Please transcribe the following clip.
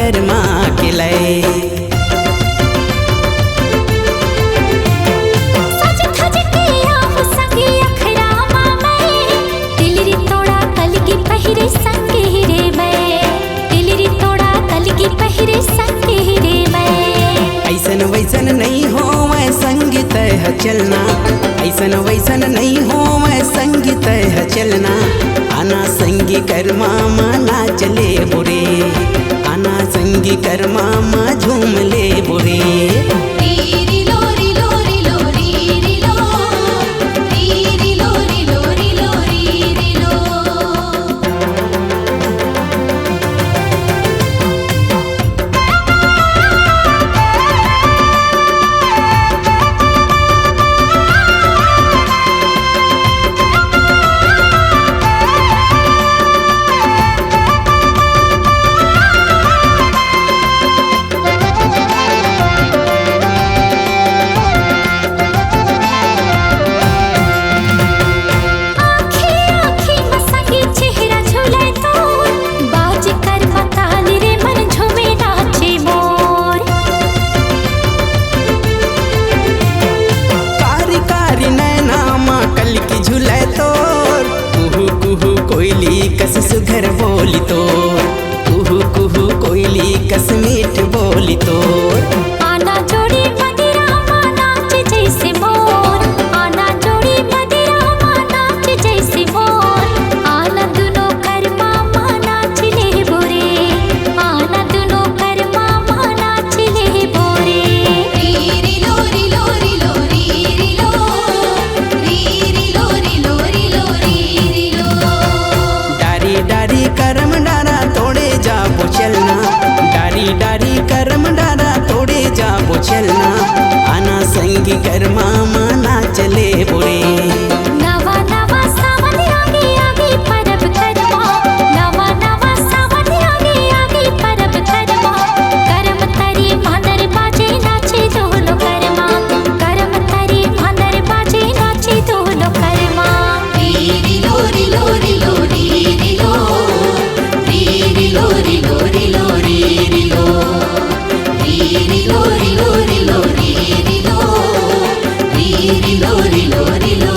कर्मा के लय। ऐसन वैसन नहीं हो मैं संगीत है चलना, ऐसन वैसन नहीं हो मैं संगीत है चलना। आना संगी कर्मा माना चले बुरे, आना संगी कर्मा माँ झूम ले बुरे। कोयली कस सुघर बोली तोर, कुहू कुहू कोयली कस मीठ बोली तोर। आना जोड़ी मदिरा माँ नाच जैसे मोर, आना जोड़ी मदिरा माँ नाच जैसे मोर। आना दुनो कर्मा माँ नाच ले बोरे, आना दुनो कर्मा माँ नाच ले बोरे। रीरी लोरी लोरी लोरी री लो, रीरी लोरी लोरी लोरी लो। डारी करम डारा तोड़े जाबो चलना, डारी डारी करम डारा तोड़े जाबो चलना। आना संगी कर्मा माना चले बुरे। नवा नवा सावन आगे आगे परब करवा, नवा नवा सावन आगे आगे परब करवा। करम तरी मांदर बाजे नाचे दोनों कर्मा, करम तरी मांदर बाजे नाचे दोनों कर्मा। रीरी लोरी लोरी लोरी री लो, रीरी लोरी लोरी लोरी री लो, रीरी लोरी लोरी लोरी री लो, रीरी लोरी लोरी लोरी।